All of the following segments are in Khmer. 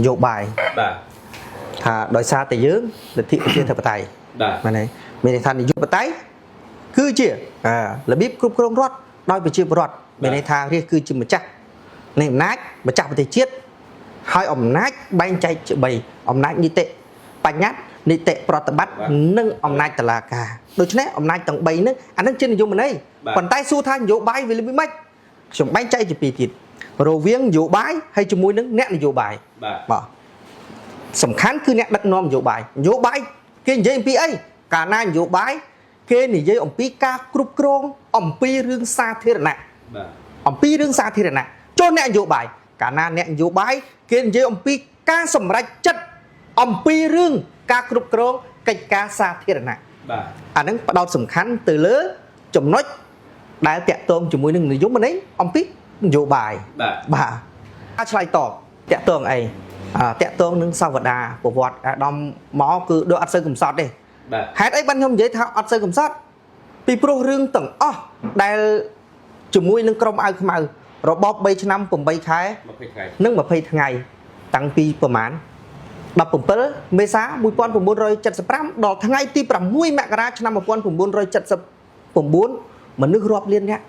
យោបាយថាដោយសារតែយើងលទ្ធិប្រជាធិបតេយ្យមែនទេមានន័យថានយោបាយគឺជារបៀបគ្រប់គ្រងរដ្ឋដោយប្រជាពលរដ្ឋមានន័យថារាជគឺជាម្ចាស់នៃអំណាចម្ចាស់ប្រទេសជាតិហើយអំណាចបែងចែកជា3អំណាចនីតិបញ្ញត្តិនីតិប្រតិបត្តិនិងអំណាចតុលាការដូច្នេះអំណាចទាំង3ហ្នឹងអានឹងជានយោបាយប៉ុន្តែសួរថានយោបាយវាមិនម៉េចខ្ញុំបែងចែកជា2ទៀតរវាងនយោបាយហើយជាមួយនឹងអ្នកនយោបាយបាទសំខាន់គឺអ្នកដឹកនាំនយោបាយគេនិយាយអំពីអីកាលណានយោបាយគេនិយាយអំពីការគ្រប់គ្រងអំពីរឿងសាធារណៈអំពីរឿងសាធារណៈចូលអ្នកនយោបាយកាលណាអ្នកនយោបាយគេនិយាយអំពីការសម្រេចចិត្តអំពីរឿងការគ្រប់គ្រងកិច្ចការសាធារណៈអានឹងផ្ដោតសំខាន់ទៅលើចំណុចដែលតាក់ទងជាមួយនឹងនយោបាយអំពីនយោបាយបាទការឆ្លើយតបតាក់ទងអីតាក់ទងនឹងសាវតាប្រវត្តិអាដាមមកគឺដូចអត់សូវកំសត់ទេហេតុអីបានខ្ញុំនិយាយថាអត់សូវកំសត់ពីព្រោះរឿងទាំងអស់ដែលជាមួយនឹងក្រុមអាវខ្មៅរបប3ឆ្នាំ8ខែនិង20ថ្ងៃតាំងពីប្រមាណ17មេសា1975ដល់ថ្ងៃទី6មករាឆ្នាំ1979មនុស្សរាប់លានអ្នក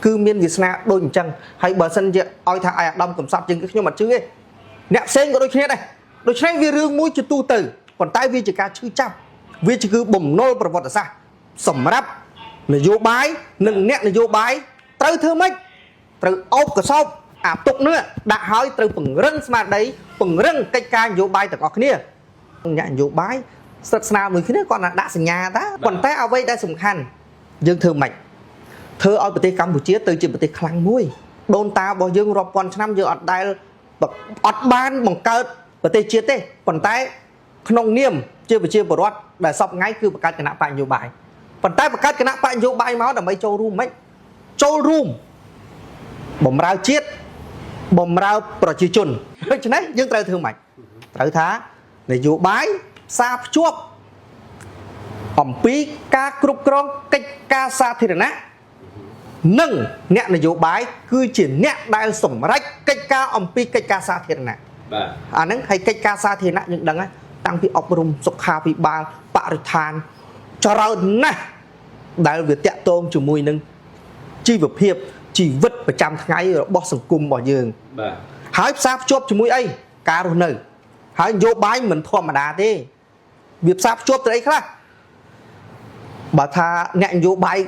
គឺមានវាសនាដូចអញ្ចឹងហើយបើសិនជាឲ្យថាអាដាមកំសត់ជាងខ្ញុំអត់ជឿទេអ្នកផ្សេងក៏ដូចគ្នាដែរដូច្នេះវារឿងមួយជាទូទៅប៉ុន្តែវាជាការឈឺចាប់វាជាគឺបំណុលប្រវត្តិសាស្ត្រសម្រាប់នយោបាយនិងអ្នកនយោបាយត្រូវធ្វើម៉េចត្រូវអោបកសោបអាទុកនេះដាក់ឲ្យត្រូវពង្រឹងស្មារតីពង្រឹងកិច្ចការនយោបាយទាំងអស់គ្នាអ្នកនយោបាយស្និទ្ធស្នាលមួយគ្នាគាត់ដាក់សញ្ញាតាប៉ុន្តែអ្វីដែលសំខាន់យើងធ្វើម៉េចធ្វើឲ្យប្រទេសកម្ពុជាទៅជាប្រទេសខ្លាំងមួយដូនតារបស់យើងរាប់ពាន់ឆ្នាំយើងអត់បានបង្កើតប្រទេសជាតិទេប៉ុន្តែក្នុងនាមជាប្រជាពលរដ្ឋដែលសពថ្ងៃគឺបង្កើតគណៈបកនយោបាយប៉ុន្តែបង្កើតគណៈបកនយោបាយមកដើម្បីចូលរួមមិនចូលរួមបំរើជាតិបំរើប្រជាជនដូច្នេះយើងត្រូវធ្វើម៉េចត្រូវថានយោបាយផ្សារភ្ជាប់អំពីការគ្រប់គ្រងកិច្ចការសាធារណៈនិងអ្នកនយោបាយគឺជាអ្នកដែលសម្រេចកិច្ចការអំពីកិច្ចការសាធារណៈបាទអាហ្នឹងហើយកិច្ចការសាធារណៈយើងដឹងហើយតាំងពីអប់រំសុខាភិបាលបរិស្ថានច្រើនណាស់ដែលវាតាក់ទងជាមួយនឹងជីវភាពជីវិតប្រចាំថ្ងៃរបស់សង្គមរបស់យើងបាទហើយផ្សារភ្ជាប់ជាមួយអីការរស់នៅហើយនយោបាយមិនធម្មតាទេវាផ្សារភ្ជាប់ទៅអីខ្លះបើថាអ្នកនយោបាយ